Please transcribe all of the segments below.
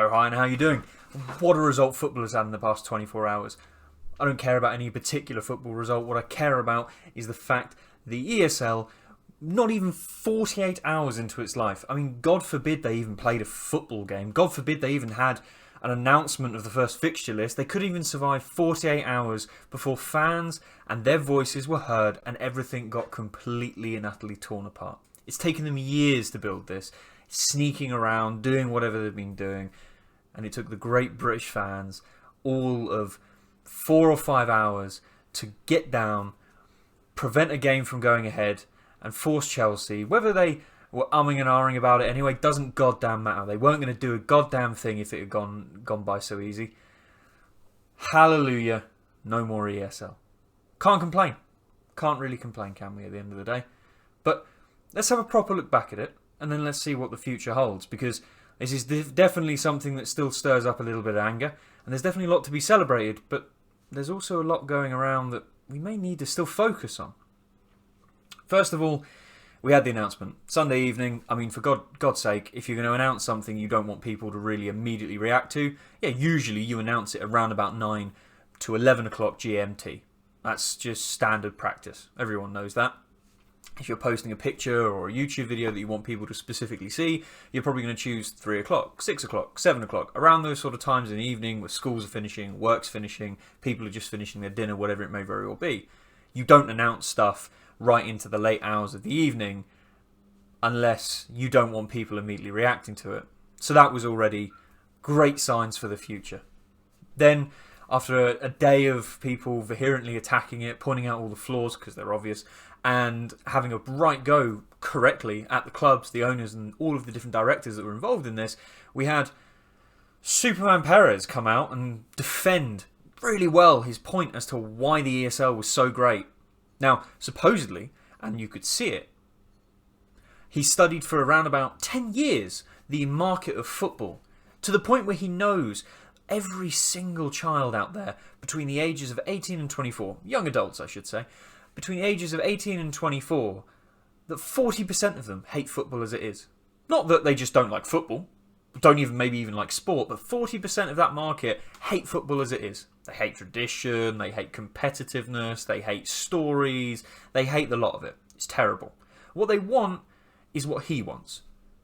Hello, hi, and how you doing? What a result football has had in the past 24 hours. I don't care about any particular football result. What I care about is the fact the ESL, not even 48 hours into its life, I mean, God forbid they even played a football game. God forbid they even had an announcement of the first fixture list. They couldn't even survive 48 hours before fans and their voices were heard and everything got completely and utterly torn apart. It's taken them years to build this, sneaking around, doing whatever they've been doing, and it took the great British fans all of 4 or 5 hours to get down, prevent a game from going ahead, and force Chelsea, whether they were umming and ahhing about it anyway, doesn't goddamn matter. They weren't going to do a goddamn thing if it had gone by so easy. Hallelujah, no more ESL. Can't complain. Can't really complain, can we, at the end of the day? But let's have a proper look back at it, and then let's see what the future holds, because this is definitely something that still stirs up a little bit of anger, and there's definitely a lot to be celebrated, but there's also a lot going around that we may need to still focus on. First of all, we had the announcement. Sunday evening, I mean, for God's sake, if you're going to announce something you don't want people to really immediately react to, yeah, usually you announce it around about 9 to 11 o'clock GMT. That's just standard practice. Everyone knows that. If you're posting a picture or a YouTube video that you want people to specifically see, you're probably going to choose 3 o'clock, 6 o'clock, 7 o'clock, around those sort of times in the evening where schools are finishing, work's finishing, people are just finishing their dinner, whatever it may very well be. You don't announce stuff right into the late hours of the evening unless you don't want people immediately reacting to it. So that was already great signs for the future. Then, after a day of people vehemently attacking it, pointing out all the flaws because they're obvious, and having a right go correctly at the clubs, the owners, and all of the different directors that were involved in this, we had Superman Perez come out and defend really well his point as to why the ESL was so great. Now, supposedly, and you could see it, he studied for around about 10 years the market of football, to the point where he knows every single child out there between the ages of 18 and 24, young adults I should say, between the ages of 18 and 24, that 40% of them hate football as it is. Not that they just don't like football, don't even maybe even like sport, but 40% of that market hate football as it is. They hate tradition, they hate competitiveness, they hate stories, they hate the lot of it. It's terrible. What they want is what he wants.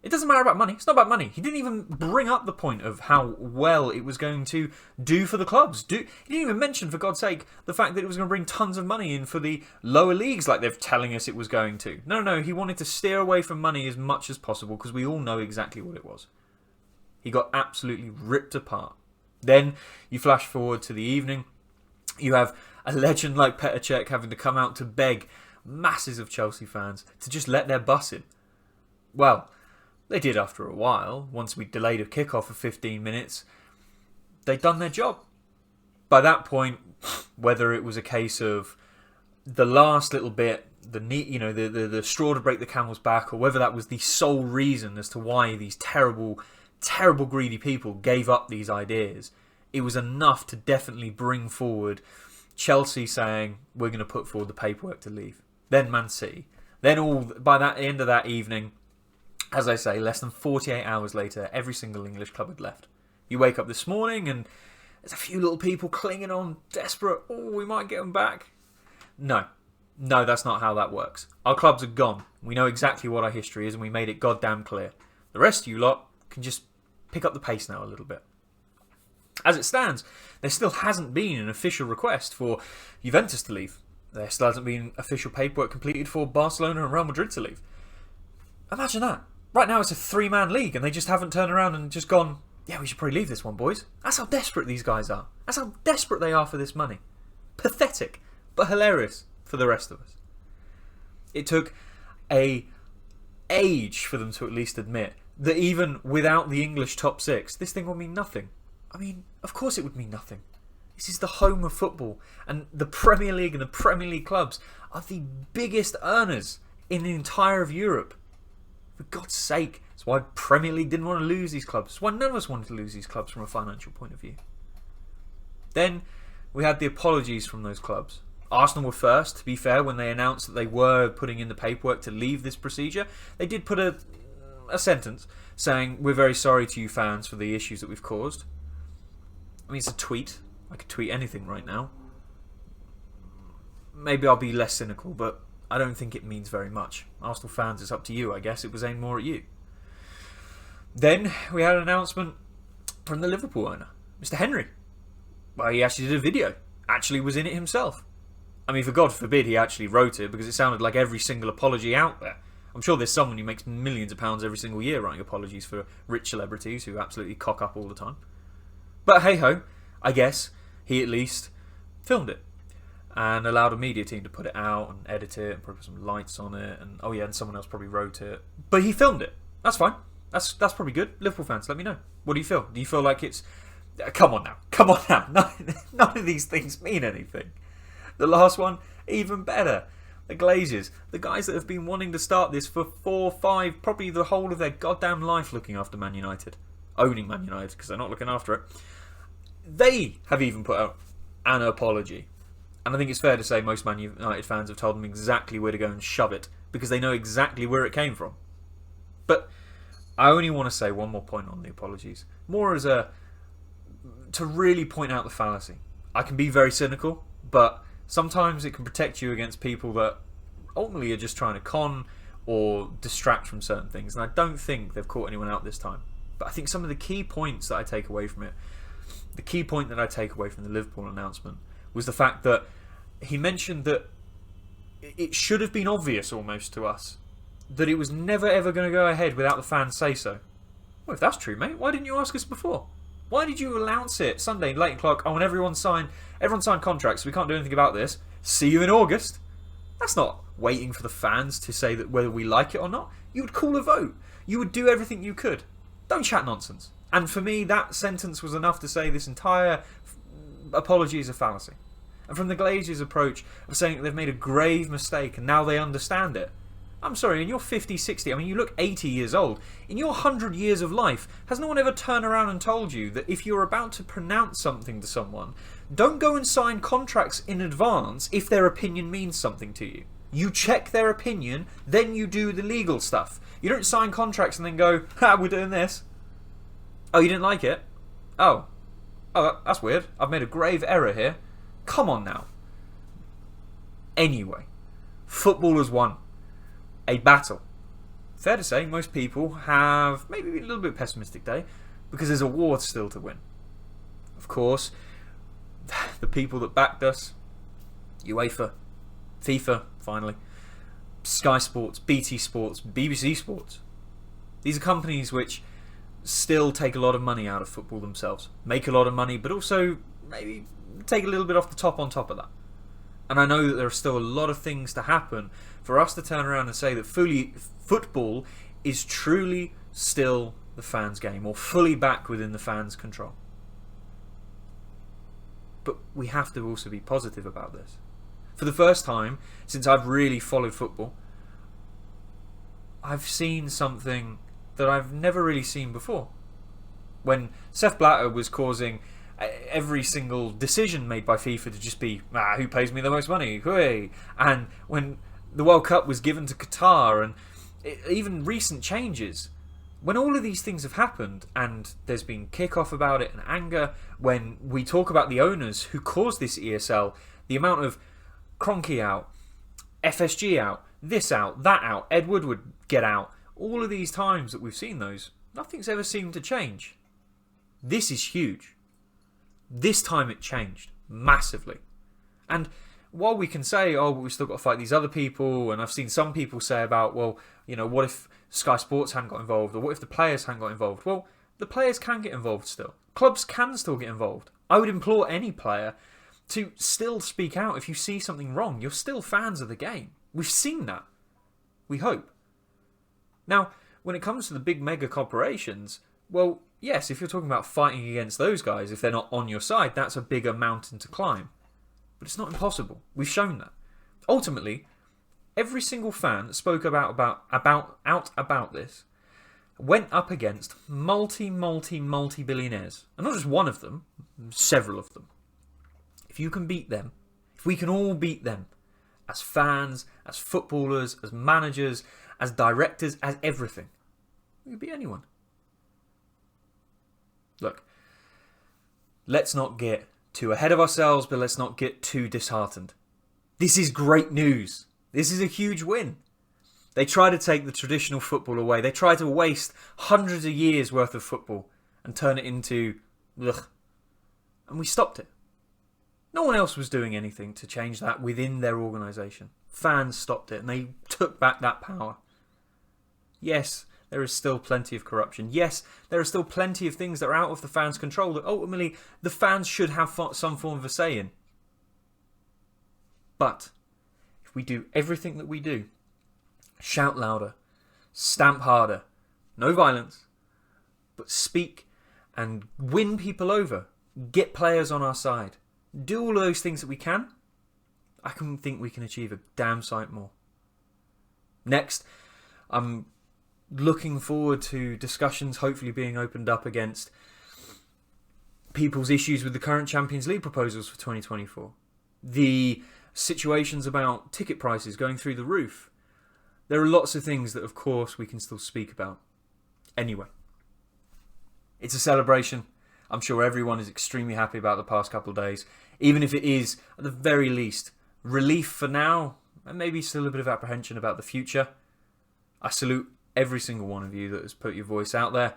It doesn't matter about money. It's not about money. He didn't even bring up the point of how well it was going to do for the clubs. He didn't even mention, for God's sake, the fact that it was going to bring tons of money in for the lower leagues like they're telling us it was going to. No, he wanted to steer away from money as much as possible because we all know exactly what it was. He got absolutely ripped apart. Then you flash forward to the evening. You have a legend like Petr Cech having to come out to beg masses of Chelsea fans to just let their bus in. Well, they did after a while. Once we delayed a kickoff for 15 minutes, they'd done their job. By that point, whether it was a case of the last little bit, the straw to break the camel's back, or whether that was the sole reason as to why these terrible greedy people gave up these ideas, it was enough to definitely bring forward Chelsea saying, we're going to put forward the paperwork to leave. Then Man City. Then by that end of that evening, as I say, less than 48 hours later, every single English club had left. You wake up this morning and there's a few little people clinging on, desperate, oh, we might get them back. No, that's not how that works. Our clubs are gone. We know exactly what our history is and we made it goddamn clear. The rest of you lot can just pick up the pace now a little bit. As it stands, there still hasn't been an official request for Juventus to leave. There still hasn't been official paperwork completed for Barcelona and Real Madrid to leave. Imagine that. Right now it's a 3-man league and they just haven't turned around and just gone, yeah, we should probably leave this one, boys. That's how desperate these guys are. That's how desperate they are for this money. Pathetic, but hilarious for the rest of us. It took an age for them to at least admit that even without the English top 6, this thing will mean nothing. I mean, of course it would mean nothing. This is the home of football, and the Premier League and the Premier League clubs are the biggest earners in the entire of Europe. For God's sake, that's why Premier League didn't want to lose these clubs. That's why none of us wanted to lose these clubs from a financial point of view. Then we had the apologies from those clubs. Arsenal were first, to be fair, when they announced that they were putting in the paperwork to leave this procedure. They did put a a sentence saying, "We're very sorry to you fans for the issues that we've caused." I mean, it's a tweet. I could tweet anything right now. Maybe I'll be less cynical, but I don't think it means very much. Arsenal fans, it's up to you, I guess. It was aimed more at you. Then we had an announcement from the Liverpool owner, Mr. Henry. Well, he actually did a video. Actually was in it himself. I mean, for God forbid he actually wrote it, because it sounded like every single apology out there. I'm sure there's someone who makes millions of pounds every single year writing apologies for rich celebrities who absolutely cock up all the time. But hey-ho, I guess he at least filmed it and allowed a media team to put it out and edit it and put some lights on it, and oh yeah, and someone else probably wrote it. But he filmed it. That's fine. That's probably good. Liverpool fans, let me know. What do you feel? Do you feel like it's... Come on now. Come on now. None of these things mean anything. The last one, even better. The Glazers. The guys that have been wanting to start this for 4, 5, probably the whole of their goddamn life looking after Man United. Owning Man United, because they're not looking after it. They have even put out an apology. And I think it's fair to say most Man United fans have told them exactly where to go and shove it, because they know exactly where it came from. But I only want to say one more point on the apologies. More as to really point out the fallacy. I can be very cynical, but sometimes it can protect you against people that ultimately are just trying to con or distract from certain things. And I don't think they've caught anyone out this time. But I think some of the key points that I take away from it, the key point that I take away from the Liverpool announcement, was the fact that he mentioned that it should have been obvious almost to us that it was never ever going to go ahead without the fans say so. Well, if that's true, mate, why didn't you ask us before? Why did you announce it Sunday, late o'clock? Oh, and everyone signed contracts, so we can't do anything about this. See you in August. That's not waiting for the fans to say that whether we like it or not. You would call a vote. You would do everything you could. Don't chat nonsense. And for me, that sentence was enough to say this entire apology is a fallacy. And from the Glazers' approach of saying that they've made a grave mistake and now they understand it. I'm sorry, in your 50, 60, I mean, you look 80 years old. In your 100 years of life, has no one ever turned around and told you that if you're about to pronounce something to someone, don't go and sign contracts in advance if their opinion means something to you? You check their opinion, then you do the legal stuff. You don't sign contracts and then go, ha, we're doing this. Oh, you didn't like it? Oh, that's weird. I've made a grave error here. Come on now. Anyway, football has won a battle. Fair to say, most people have maybe a little bit pessimistic day because there's a war still to win. Of course, the people that backed us, UEFA, FIFA, finally, Sky Sports, BT Sports, BBC Sports. These are companies which still take a lot of money out of football themselves, make a lot of money, but also maybe take a little bit off the top on top of that. And I know that there are still a lot of things to happen for us to turn around and say that football is truly still the fans' game, or fully back within the fans' control. But we have to also be positive about this. For the first time since I've really followed football, I've seen something that I've never really seen before. When Sepp Blatter was causing every single decision made by FIFA to just be, who pays me the most money? Hooray! And when the World Cup was given to Qatar, and even recent changes, when all of these things have happened and there's been kick-off about it and anger, when we talk about the owners who caused this ESL, the amount of Kroenke out, FSG out, this out, that out, Ed Woodward get out, all of these times that we've seen those, nothing's ever seemed to change. This is huge. This time it changed massively. And while we can say, oh, but we've still got to fight these other people, and I've seen some people say about, well, you know, what if Sky Sports hadn't got involved, or what if the players hadn't got involved? Well, the players can get involved still. Clubs can still get involved. I would implore any player to still speak out if you see something wrong. You're still fans of the game. We've seen that. We hope. Now, when it comes to the big mega corporations, well, yes, if you're talking about fighting against those guys, if they're not on your side, that's a bigger mountain to climb. But it's not impossible. We've shown that. Ultimately, every single fan that spoke out about this went up against multi-billionaires. And not just one of them, several of them. If you can beat them, if we can all beat them, as fans, as footballers, as managers, as directors, as everything, It could be anyone. Look, let's not get too ahead of ourselves, but let's not get too disheartened. This is great news. This is a huge win. They try to take the traditional football away. They try to waste hundreds of years worth of football and turn it into ugh. And we stopped it. No one else was doing anything to change that within their organisation. Fans stopped it and they took back that power. Yes, there is still plenty of corruption. Yes, there are still plenty of things that are out of the fans' control that ultimately the fans should have some form of a say in. But if we do everything that we do, shout louder, stamp harder, no violence, but speak and win people over, get players on our side, do all of those things that we can, I can think we can achieve a damn sight more. Next, I'm looking forward to discussions hopefully being opened up against people's issues with the current Champions League proposals for 2024. The situations about ticket prices going through the roof. There are lots of things that, of course, we can still speak about. Anyway, it's a celebration. I'm sure everyone is extremely happy about the past couple of days. Even if it is, at the very least, relief for now, and maybe still a bit of apprehension about the future. I salute every single one of you that has put your voice out there.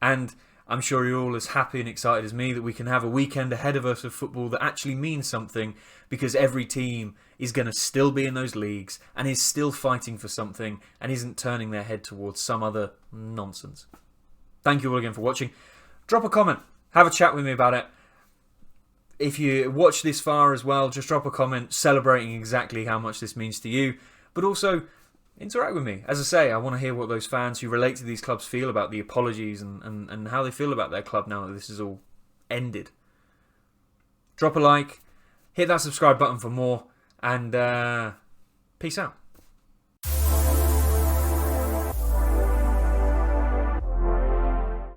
And I'm sure you're all as happy and excited as me that we can have a weekend ahead of us of football that actually means something, because every team is going to still be in those leagues and is still fighting for something and isn't turning their head towards some other nonsense. Thank you all again for watching. Drop a comment. Have a chat with me about it. If you watch this far as well, just drop a comment celebrating exactly how much this means to you. But also, interact with me. As I say, I want to hear what those fans who relate to these clubs feel about the apologies and how they feel about their club now that this is all ended. Drop a like, hit that subscribe button for more, and peace out.